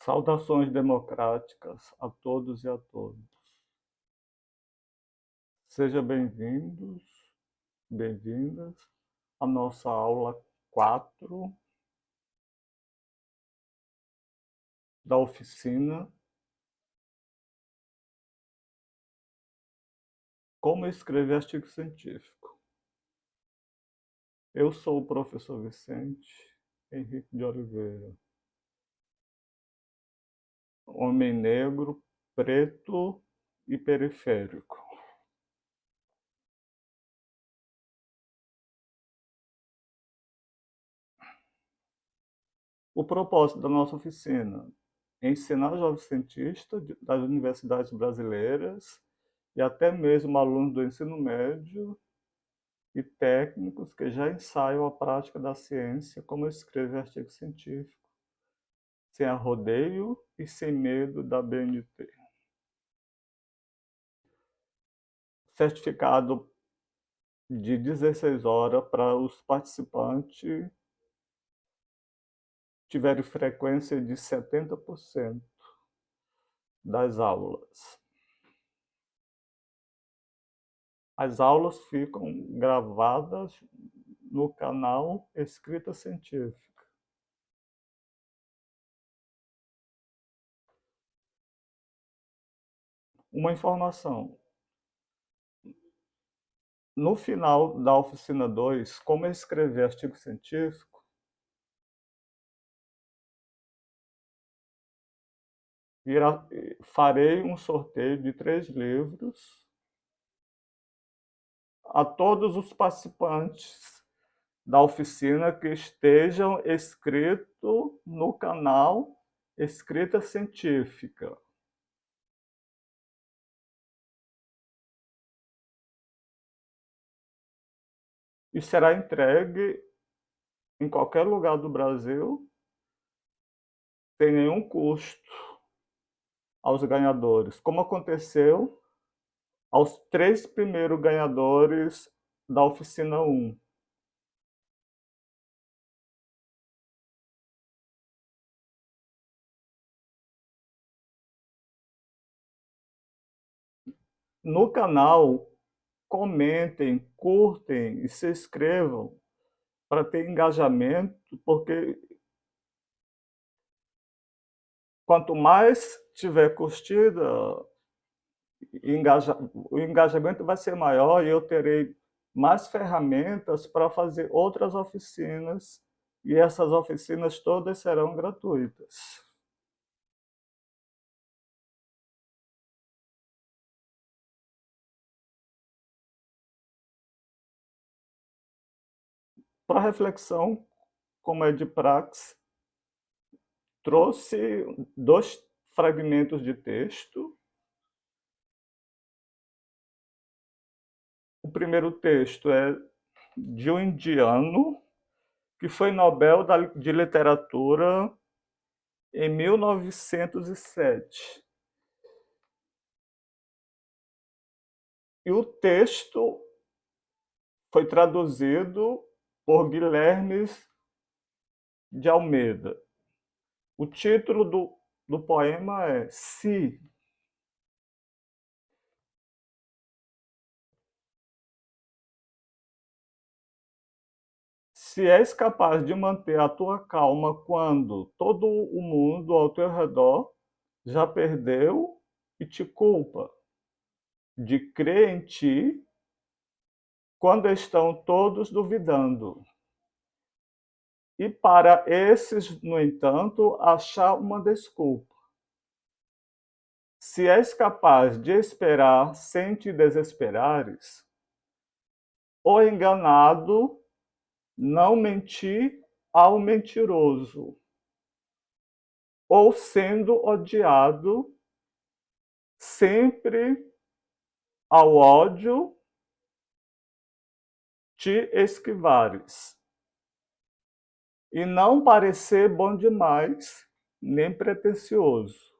Saudações democráticas a todos e a todas. Sejam bem-vindos, bem-vindas à nossa aula 4 da oficina Como escrever artigo científico. Eu sou o professor Vicente Henrique de Oliveira, homem negro, preto e periférico. O propósito da nossa oficina é ensinar jovens cientistas das universidades brasileiras e até mesmo alunos do ensino médio e técnicos que já ensaiam a prática da ciência, como escrever artigo científico, sem arrodeio e sem medo da BNT. Certificado de 16 horas para os participantes tiverem frequência de 70% das aulas. As aulas ficam gravadas no canal Escrita Científica. Uma informação. No final da oficina 2, como escrever artigo científico, farei um sorteio de 3 livros a todos os participantes da oficina que estejam inscritos no canal Escrita Científica. E será entregue em qualquer lugar do Brasil, sem nenhum custo aos ganhadores, como aconteceu aos 3 primeiros ganhadores da oficina 1. No canal, comentem, curtem e se inscrevam para ter engajamento, porque quanto mais tiver curtida, o engajamento vai ser maior e eu terei mais ferramentas para fazer outras oficinas, e essas oficinas todas serão gratuitas. Para reflexão, como é de praxe, trouxe 2 fragmentos de texto. O primeiro texto é de um indiano que foi Nobel de Literatura em 1907. E o texto foi traduzido por Guilherme de Almeida. O título do poema é Se. Se és capaz de manter a tua calma quando todo o mundo ao teu redor já perdeu e te culpa, de crer em ti quando estão todos duvidando. E para esses, no entanto, achar uma desculpa. Se és capaz de esperar sem te desesperares, ou enganado, não mentir ao mentiroso, ou sendo odiado, sempre ao ódio te esquivares, e não parecer bom demais, nem pretensioso.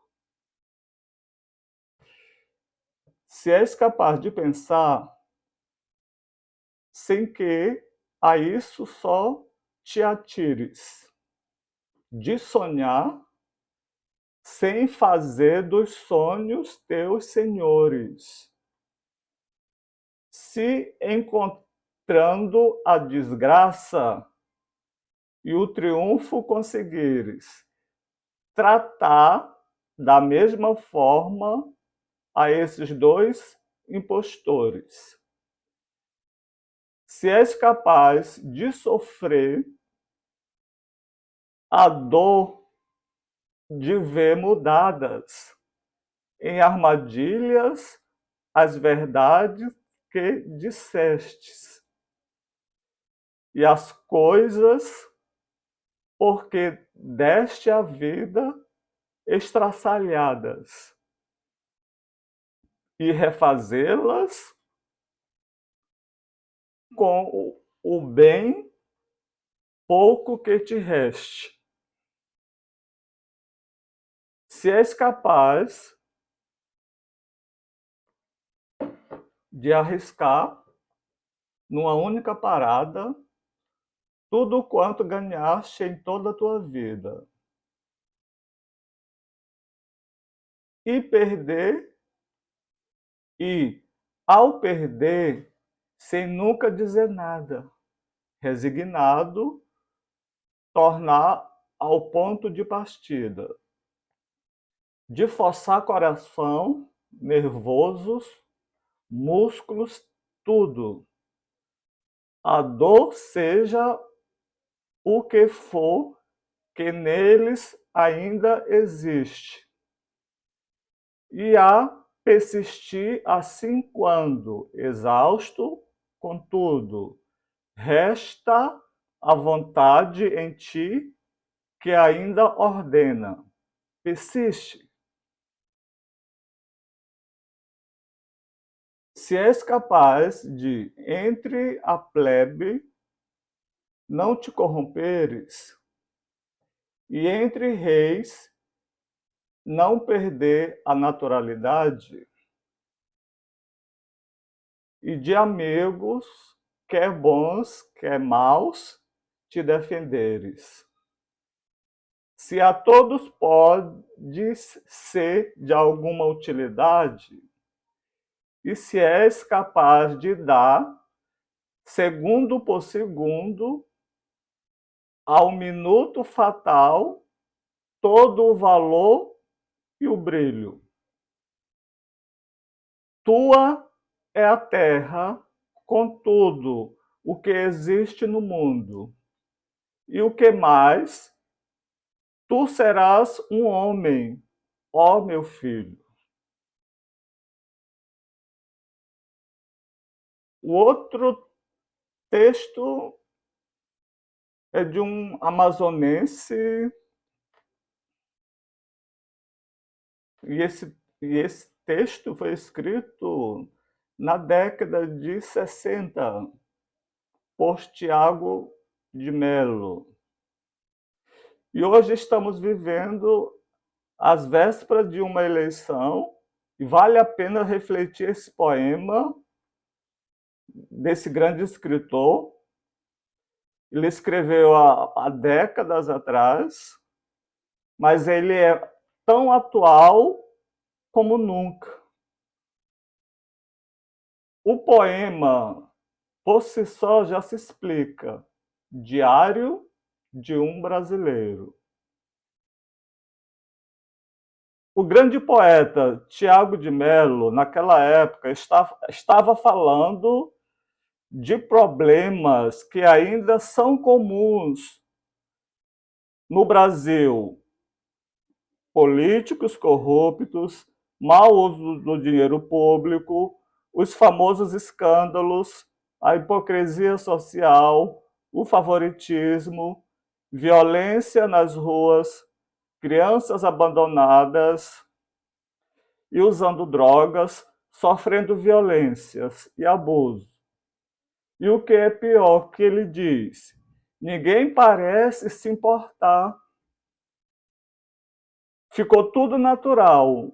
Se és capaz de pensar sem que a isso só te atires, de sonhar sem fazer dos sonhos teus senhores. Se encontrando a desgraça e o triunfo conseguires, tratar da mesma forma a esses dois impostores. Se és capaz de sofrer a dor de ver mudadas em armadilhas as verdades que dissestes, e as coisas porque deste a vida estraçalhadas, e refazê-las com o bem pouco que te reste. Se és capaz de arriscar numa única parada tudo quanto ganhaste em toda a tua vida e perder, e ao perder, sem nunca dizer nada, resignado, tornar ao ponto de partida, de forçar coração, nervosos, músculos, tudo. A dor seja o que for que neles ainda existe. E a persistir assim quando, exausto, contudo, resta a vontade em ti que ainda ordena. Persiste. Se és capaz de, entre a plebe, não te corromperes, e entre reis, não perder a naturalidade, e de amigos, quer bons, quer maus, te defenderes. Se a todos podes ser de alguma utilidade, e se és capaz de dar, segundo por segundo, ao minuto fatal, todo o valor e o brilho. Tua é a terra, com tudo o que existe no mundo. E o que mais? Tu serás um homem, ó meu filho. O outro texto é de um amazonense, e esse texto foi escrito na década de 60 por Tiago de Mello. E hoje estamos vivendo as vésperas de uma eleição, e vale a pena refletir esse poema desse grande escritor. Ele escreveu há décadas atrás, mas ele é tão atual como nunca. O poema, por si só, já se explica. Diário de um brasileiro. O grande poeta Tiago de Mello, naquela época, estava falando de problemas que ainda são comuns no Brasil: políticos corruptos, mau uso do dinheiro público, os famosos escândalos, a hipocrisia social, o favoritismo, violência nas ruas, crianças abandonadas e usando drogas, sofrendo violências e abuso. E o que é pior, que ele diz: ninguém parece se importar. Ficou tudo natural.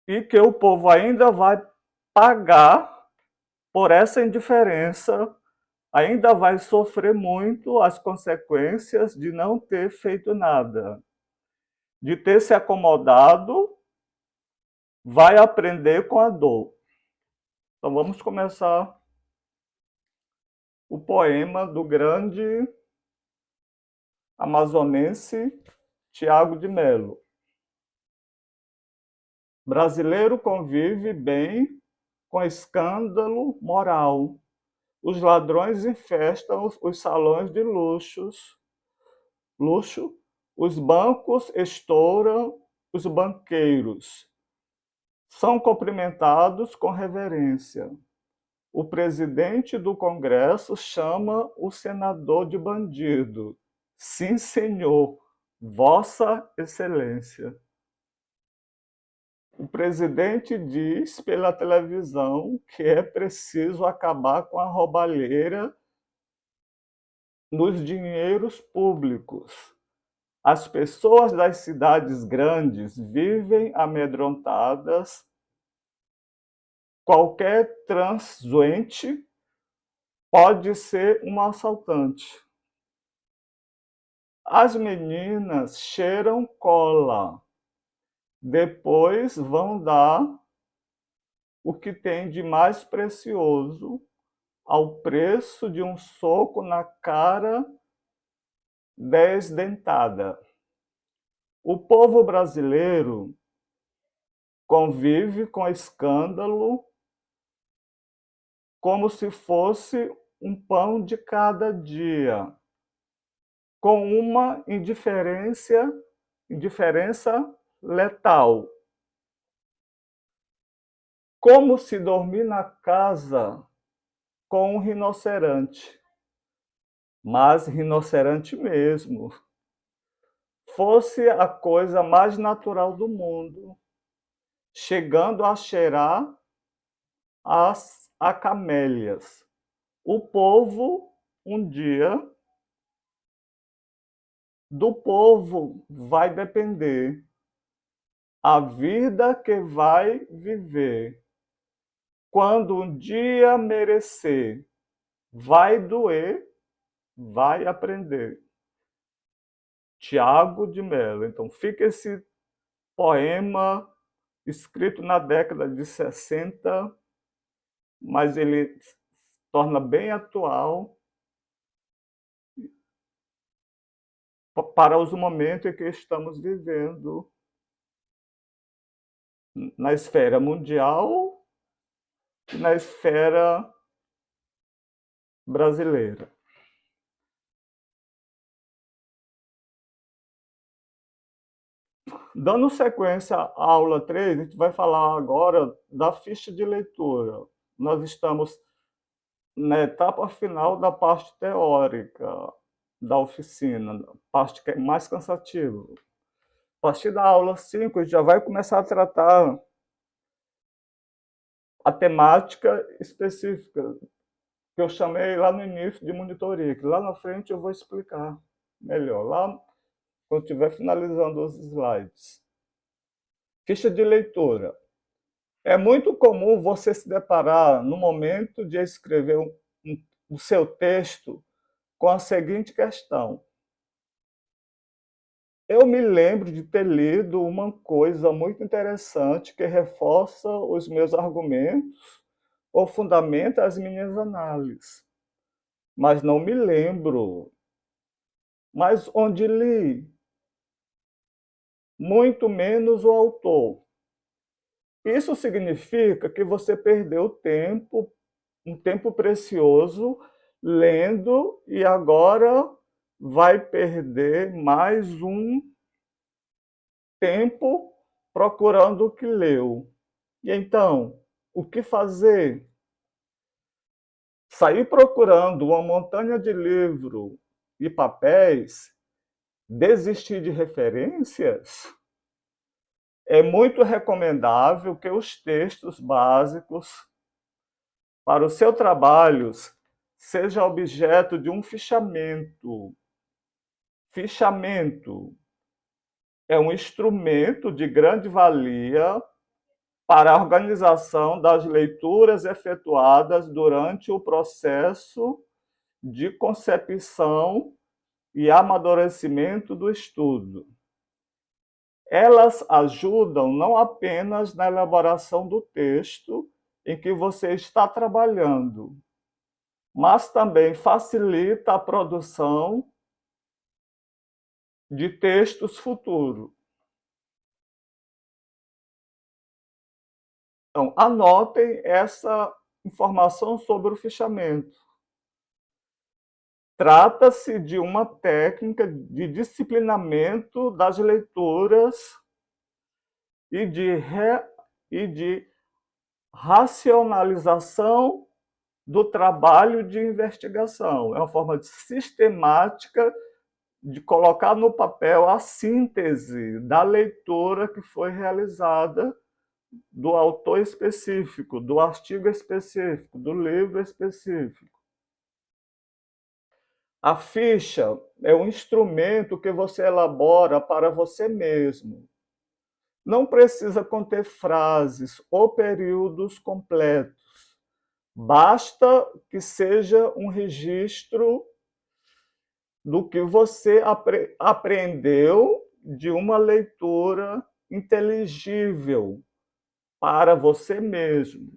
E que o povo ainda vai pagar por essa indiferença ainda vai sofrer muito as consequências de não ter feito nada, de ter se acomodado, vai aprender com a dor. Então vamos começar o poema do grande amazonense Tiago de Mello. Brasileiro convive bem com escândalo moral. Os ladrões infestam os salões de luxo, os bancos estouram os banqueiros. São cumprimentados com reverência. O presidente do Congresso chama o senador de bandido. Sim, senhor, Vossa Excelência. O presidente diz pela televisão que é preciso acabar com a roubalheira nos dinheiros públicos. As pessoas das cidades grandes vivem amedrontadas. Qualquer transeunte pode ser um assaltante. As meninas cheiram cola. Depois vão dar o que tem de mais precioso ao preço de um soco na cara desdentada. O povo brasileiro convive com escândalo como se fosse um pão de cada dia, com uma indiferença letal. Como se dormir na casa com um rinoceronte, mas rinoceronte mesmo, fosse a coisa mais natural do mundo, chegando a cheirar a camélias. O povo, um dia, do povo vai depender a vida que vai viver. Quando um dia merecer, vai doer, vai aprender. Tiago de Mello. Então fica esse poema escrito na década de 60, mas ele se torna bem atual para os momentos em que estamos vivendo na esfera mundial e na esfera brasileira. Dando sequência à aula 3, a gente vai falar agora da ficha de leitura. Nós estamos na etapa final da parte teórica da oficina, parte que é mais cansativa. A partir da aula 5, a gente já vai começar a tratar a temática específica que eu chamei lá no início de monitoria, que lá na frente eu vou explicar melhor, lá quando estiver finalizando os slides. Ficha de leitura. É muito comum você se deparar, no momento de escrever o seu texto, com a seguinte questão. Eu me lembro de ter lido uma coisa muito interessante que reforça os meus argumentos ou fundamenta as minhas análises, mas não me lembro. Mas onde li? Muito menos o autor. Isso significa que você perdeu tempo, um tempo precioso, lendo e agora vai perder mais um tempo procurando o que leu. E então, o que fazer? Sair procurando uma montanha de livros e papéis? Desistir de referências? É muito recomendável que os textos básicos para os seus trabalhos sejam objeto de um fichamento. Fichamento é um instrumento de grande valia para a organização das leituras efetuadas durante o processo de concepção e amadurecimento do estudo. Elas ajudam não apenas na elaboração do texto em que você está trabalhando, mas também facilita a produção de textos futuros. Então, anotem essa informação sobre o fichamento. Trata-se de uma técnica de disciplinamento das leituras e de racionalização do trabalho de investigação. É uma forma sistemática de colocar no papel a síntese da leitura que foi realizada do autor específico, do artigo específico, do livro específico. A ficha é um instrumento que você elabora para você mesmo. Não precisa conter frases ou períodos completos. Basta que seja um registro do que você aprendeu de uma leitura inteligível para você mesmo.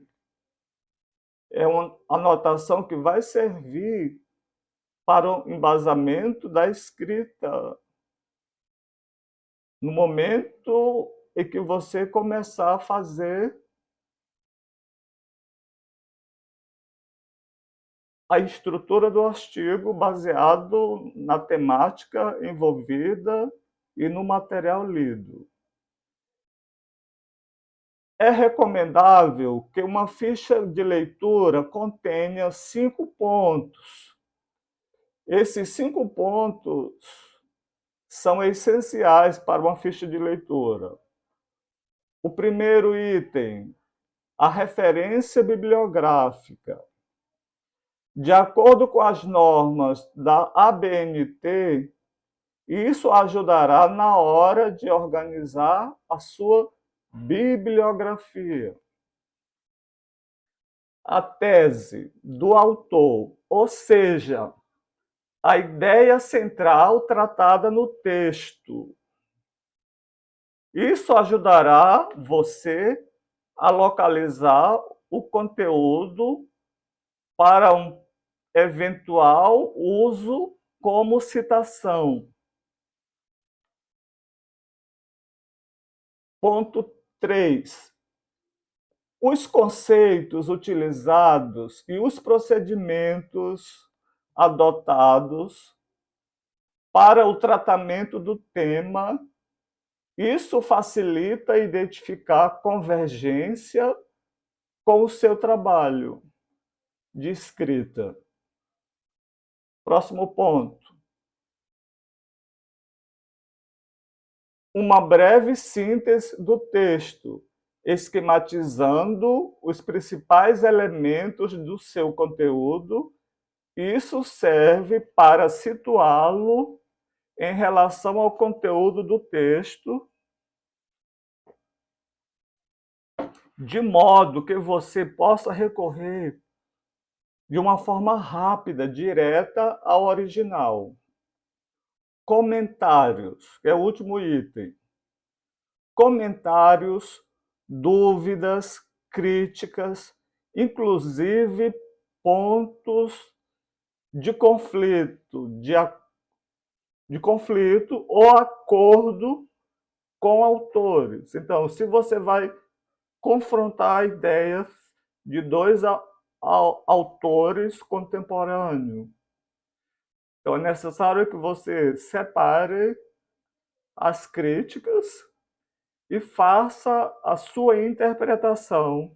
É uma anotação que vai servir para o embasamento da escrita. No momento em que você começar a fazer a estrutura do artigo baseado na temática envolvida e no material lido. É recomendável que uma ficha de leitura contenha 5 pontos. Esses 5 pontos são essenciais para uma ficha de leitura. O primeiro item, a referência bibliográfica. De acordo com as normas da ABNT, isso ajudará na hora de organizar a sua bibliografia. A tese do autor, ou seja, a ideia central tratada no texto. Isso ajudará você a localizar o conteúdo para um eventual uso como citação. Ponto 3. Os conceitos utilizados e os procedimentos adotados para o tratamento do tema. Isso facilita identificar convergência com o seu trabalho de escrita. Próximo ponto. Uma breve síntese do texto, esquematizando os principais elementos do seu conteúdo. Isso serve para situá-lo em relação ao conteúdo do texto, de modo que você possa recorrer de uma forma rápida, direta ao original. Comentários, que é o último item. Comentários, dúvidas, críticas, inclusive pontos de conflito, de conflito ou acordo com autores. Então, se você vai confrontar ideias de dois autores contemporâneos, então é necessário que você separe as críticas e faça a sua interpretação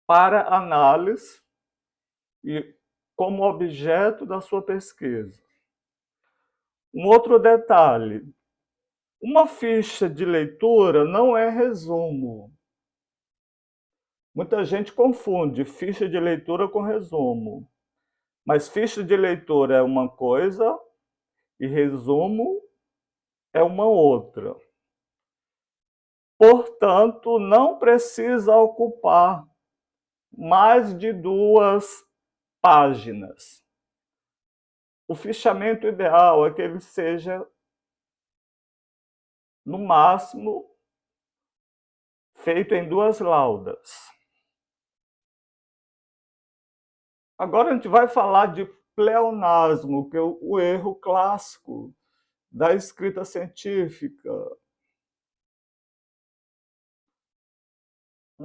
para análise e como objeto da sua pesquisa. Um outro detalhe, uma ficha de leitura não é resumo. Muita gente confunde ficha de leitura com resumo. Mas ficha de leitura é uma coisa e resumo é uma outra. Portanto, não precisa ocupar mais de 2 páginas. O fichamento ideal é que ele seja, no máximo, feito em 2 laudas. Agora a gente vai falar de pleonasmo, que é o erro clássico da escrita científica.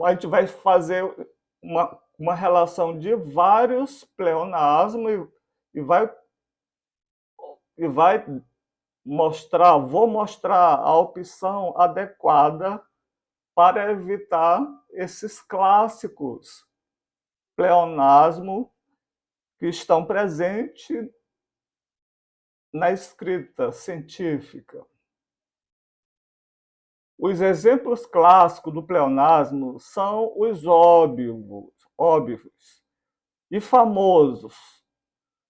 A gente vai fazer uma relação de vários pleonasmos e vai vou mostrar a opção adequada para evitar esses clássicos pleonasmos que estão presentes na escrita científica. Os exemplos clássicos do pleonasmo são os óbvios e famosos.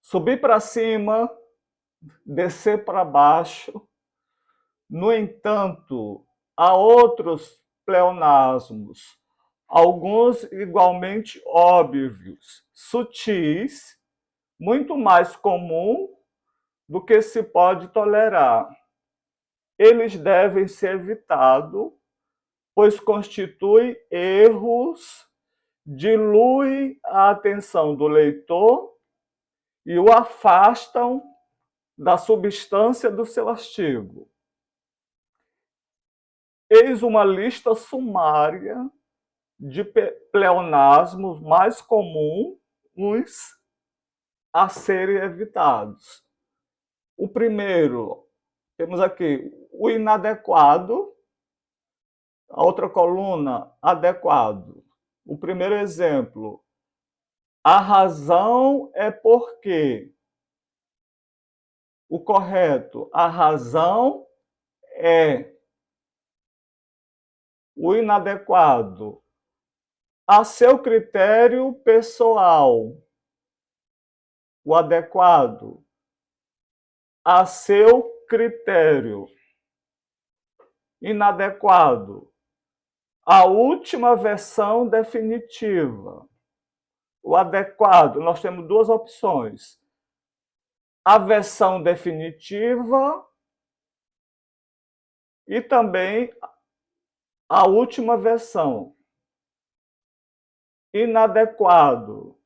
Subir para cima, descer para baixo. No entanto, há outros pleonasmos, alguns igualmente óbvios, sutis, muito mais comum do que se pode tolerar. Eles devem ser evitados, pois constituem erros, diluem a atenção do leitor e o afastam da substância do seu artigo. Eis uma lista sumária de pleonasmos mais comuns a serem evitados. O primeiro, temos aqui o inadequado, a outra coluna, adequado. O primeiro exemplo, a razão é porque. O correto, a razão é. O inadequado, a seu critério pessoal. O adequado, a seu critério. Inadequado, a última versão definitiva. O adequado, nós temos 2 opções. A versão definitiva e também a última versão. Inadequado,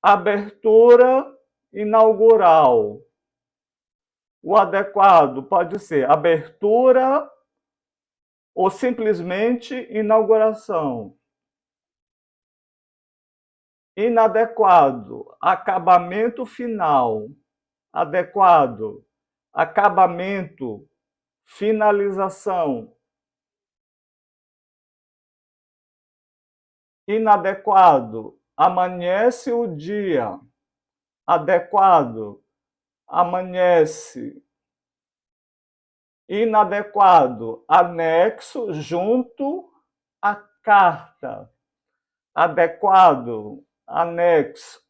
abertura inaugural. O adequado pode ser abertura ou simplesmente inauguração. Inadequado, acabamento final. Adequado, acabamento, finalização. Inadequado, amanhece o dia. Adequado, amanhece. Inadequado, anexo junto à carta. Adequado, anexo.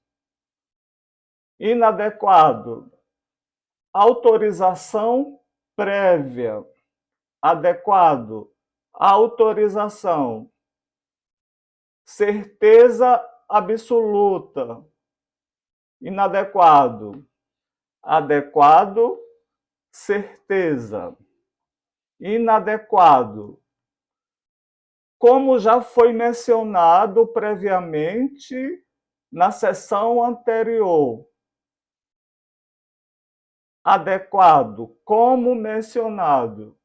Inadequado, autorização prévia. Adequado, autorização. Certeza absoluta. Inadequado, adequado, certeza. Inadequado, como já foi mencionado previamente na sessão anterior. Adequado, como mencionado.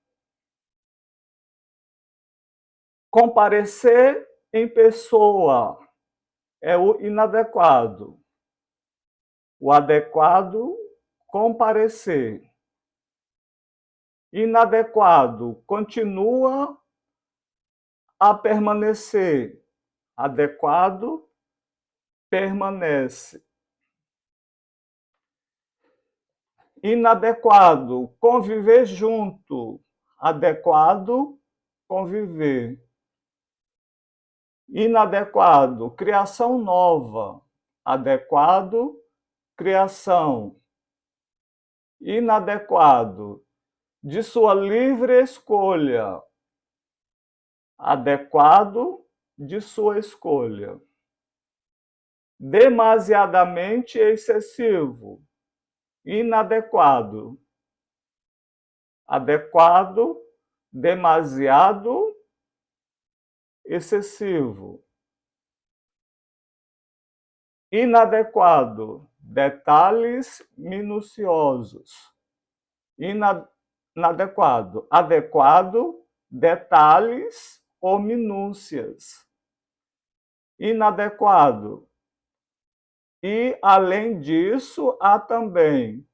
Comparecer em pessoa é o inadequado. O adequado, comparecer. Inadequado, continua a permanecer. Adequado, permanece. Inadequado, conviver junto. Adequado, conviver. Inadequado, criação nova. Adequado, criação. Inadequado, de sua livre escolha. Adequado, de sua escolha. demasiadamente excessivo, inadequado, adequado, demasiado, excessivo, inadequado, detalhes minuciosos, inadequado, adequado, detalhes ou minúcias, inadequado. E, além disso, há também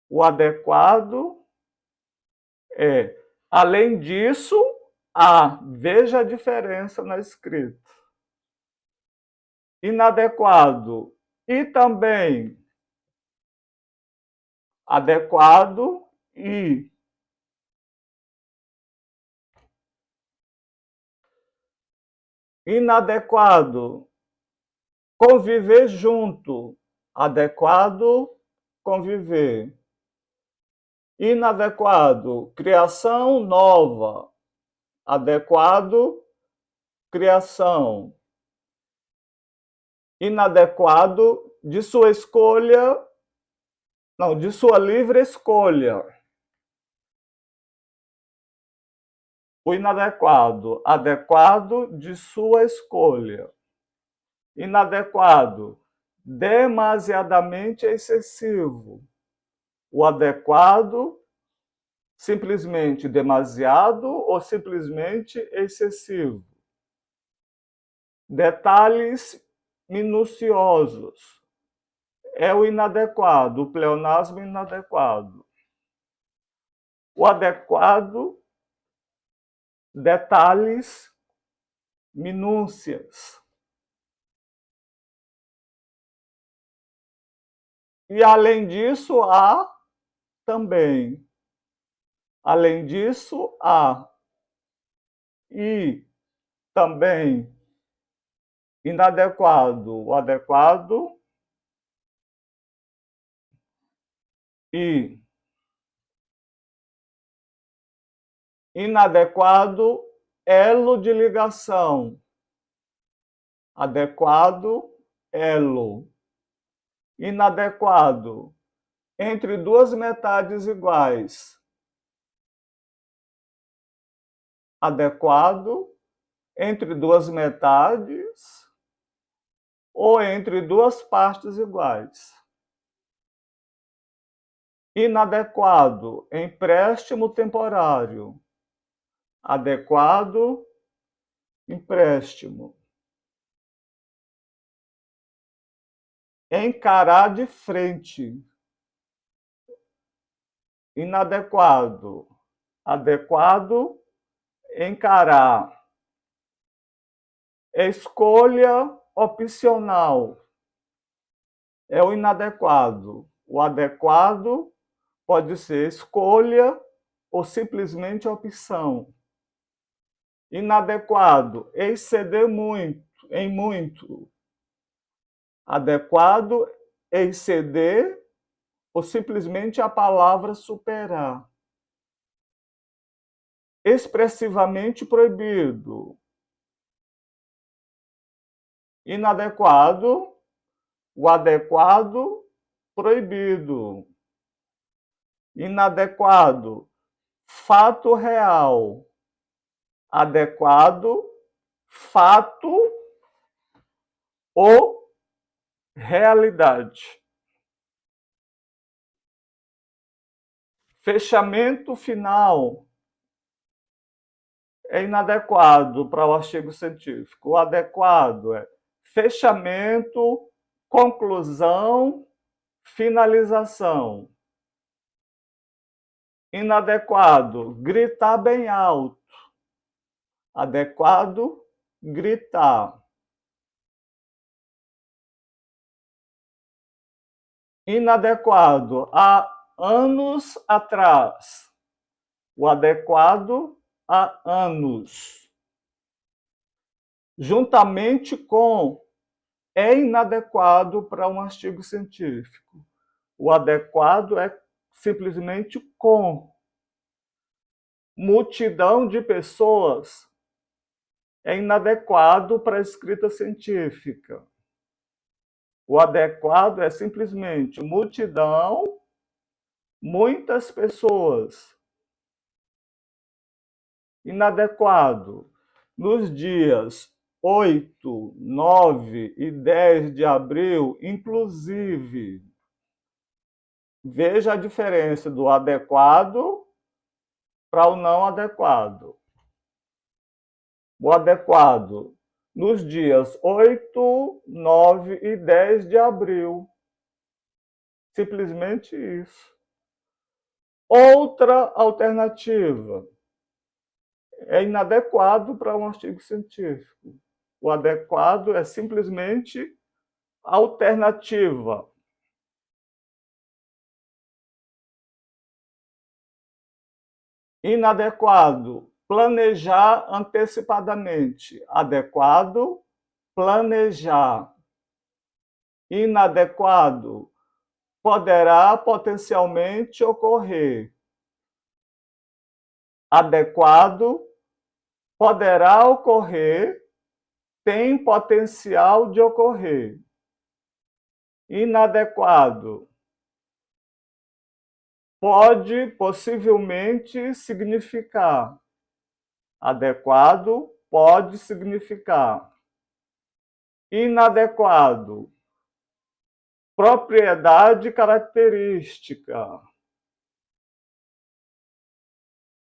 o adequado além disso, veja a diferença na escrita. Inadequado e também adequado e inadequado, conviver junto, adequado, conviver. Inadequado, criação nova, adequado, criação. Inadequado, de sua escolha, não, de sua livre escolha. O inadequado, adequado, de sua escolha. Inadequado, demasiadamente excessivo. O adequado, simplesmente demasiado ou simplesmente excessivo. Detalhes minuciosos. É o inadequado, o pleonasmo inadequado. O adequado, detalhes, minúcias. E além disso, há também. Além disso, há. E também inadequado, o adequado e inadequado, elo de ligação. Adequado, elo. Inadequado, entre duas metades iguais. Adequado, entre duas metades ou entre duas partes iguais. Inadequado, empréstimo temporário. Adequado, empréstimo. Encarar de frente. Inadequado, adequado, encarar. Escolha opcional. É o inadequado. O adequado pode ser escolha ou simplesmente opção. Inadequado, exceder muito, em muito. Adequado, exceder ou simplesmente a palavra superar. Expressivamente proibido. Inadequado, o adequado, proibido. Inadequado, fato real. Adequado, fato ou realidade. Fechamento final é inadequado para o artigo científico. O adequado é fechamento, conclusão, finalização. Inadequado, gritar bem alto. Adequado, gritar. Inadequado, há anos atrás. O adequado, há anos. Juntamente com, é inadequado para um artigo científico. O adequado é simplesmente com. Multidão de pessoas é inadequado para a escrita científica. O adequado é simplesmente multidão, muitas pessoas. Inadequado. Nos dias 8, 9 e 10 de abril, inclusive. Veja a diferença do adequado para o não adequado. O adequado nos dias 8, 9 e 10 de abril. Simplesmente isso. Outra alternativa. É inadequado para um artigo científico. O adequado é simplesmente alternativa. Inadequado, planejar antecipadamente. Adequado, planejar. Inadequado, poderá potencialmente ocorrer. Adequado, poderá ocorrer, tem potencial de ocorrer. Inadequado, pode possivelmente significar. Adequado pode significar. Inadequado, propriedade característica.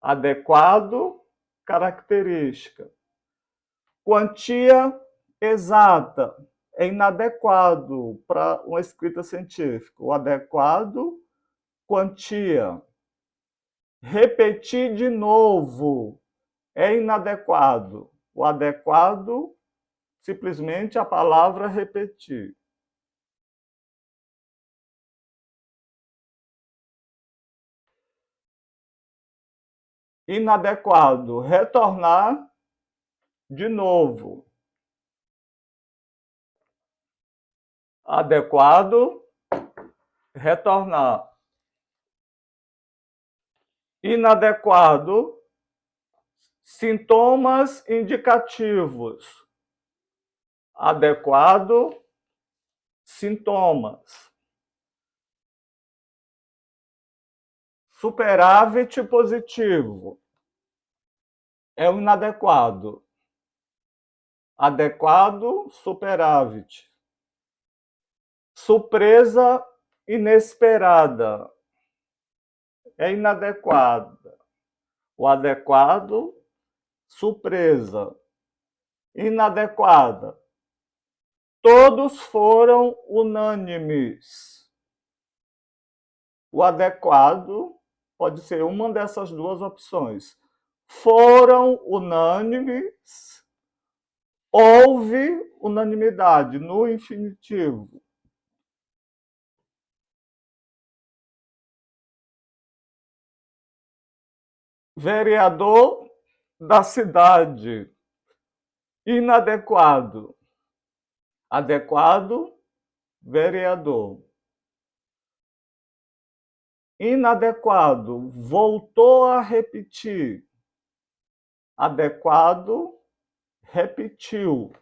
Adequado, característica. Quantia exata é inadequado para uma escrita científica. O adequado, quantia. Repetir de novo é inadequado. O adequado, simplesmente a palavra repetir. Inadequado, retornar de novo. Adequado, retornar. Inadequado, sintomas indicativos. Adequado, sintomas. Superávit positivo é o inadequado. Adequado, superávit. Surpresa inesperada é inadequada. O adequado, surpresa. Inadequada. Todos foram unânimes. O adequado pode ser uma dessas duas opções. Foram unânimes, houve unanimidade no infinitivo. Vereador da cidade. Inadequado. Adequado, vereador. Inadequado, voltou a repetir. Adequado, repetiu.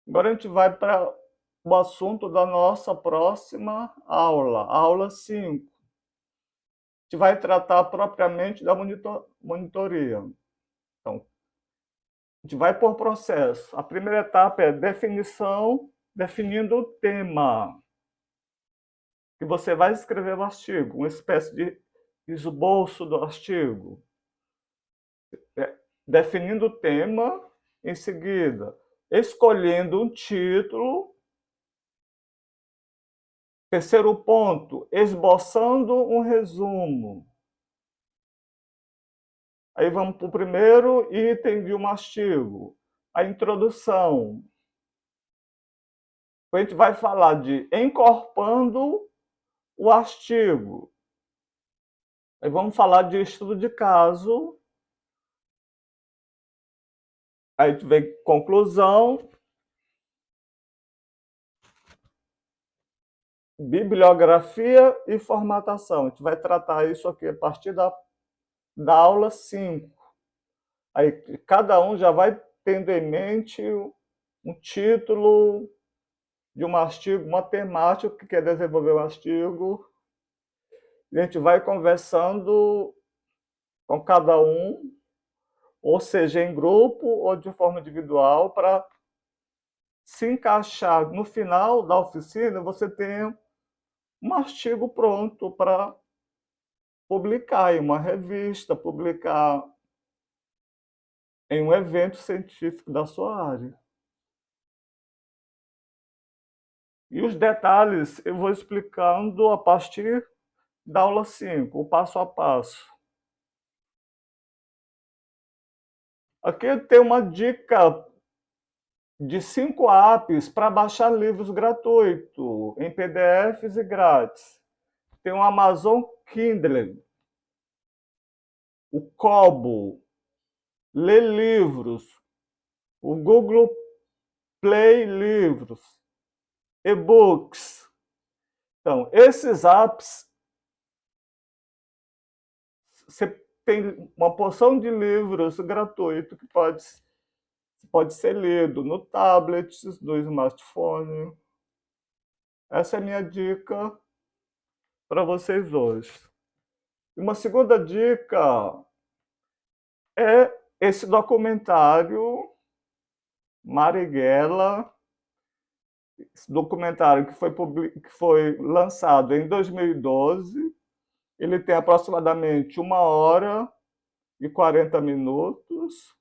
Agora a gente vai para o assunto da nossa próxima aula, aula 5. A gente vai tratar propriamente da monitoria. Então, a gente vai por processo. A primeira etapa é definição, definindo o tema que você vai escrever o artigo, uma espécie de esboço do artigo. Definindo o tema, em seguida, escolhendo um título. Terceiro ponto, esboçando um resumo. Aí vamos para o primeiro item de um artigo, a introdução. A gente vai falar de encorpando o artigo. Aí vamos falar de estudo de caso. Aí a gente vem conclusão, bibliografia e formatação. A gente vai tratar isso aqui a partir da aula 5. Aí cada um já vai tendo em mente um título de um artigo, uma temática que quer desenvolver o artigo. A gente vai conversando com cada um, ou seja, em grupo ou de forma individual, para se encaixar. No final da oficina, você tem um artigo pronto para publicar em uma revista, publicar em um evento científico da sua área. E os detalhes eu vou explicando a partir da aula 5, o passo a passo. Aqui tem uma dica de 5 apps para baixar livros gratuitos, em PDFs e grátis. Tem o Amazon Kindle, o Kobo, Lê Livros, o Google Play Livros, e-books. Então, esses apps, você tem uma porção de livros gratuitos que pode ser lido no tablet, no smartphone. Essa é a minha dica para vocês hoje. Uma segunda dica é esse documentário Marighella, esse documentário que foi lançado em 2012. Ele tem aproximadamente 1 hora e 40 minutos.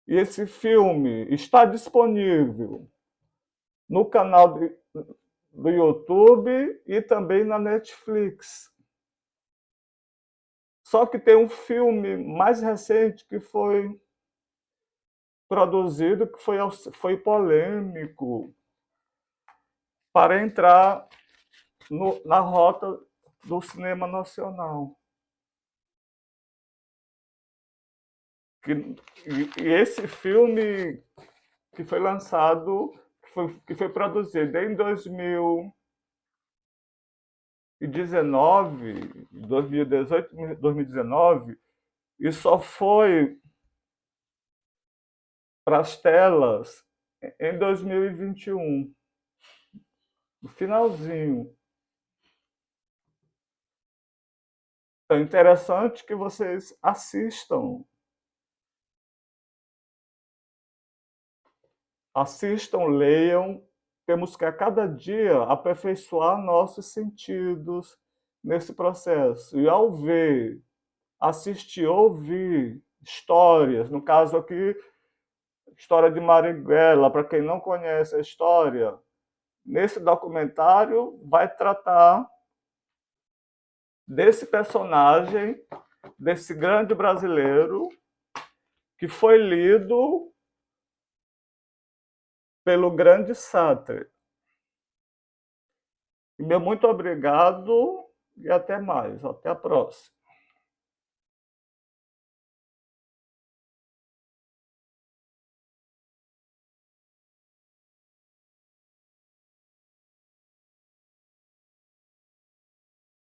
E esse filme está disponível no canal do YouTube e também na Netflix. Só que tem um filme mais recente que foi produzido, que foi polêmico, para entrar na rota do cinema nacional. E esse filme que foi lançado, que foi produzido em 2019, 2018, 2019, e só foi para as telas em 2021, no finalzinho. É interessante que vocês assistam. Assistam, leiam. Temos que a cada dia aperfeiçoar nossos sentidos nesse processo. E ao ver, assistir, ouvir histórias, no caso aqui, história de Marighella, para quem não conhece a história, nesse documentário vai tratar desse personagem, desse grande brasileiro, que foi lido pelo grande Sartre. Meu muito obrigado e até mais. Até a próxima.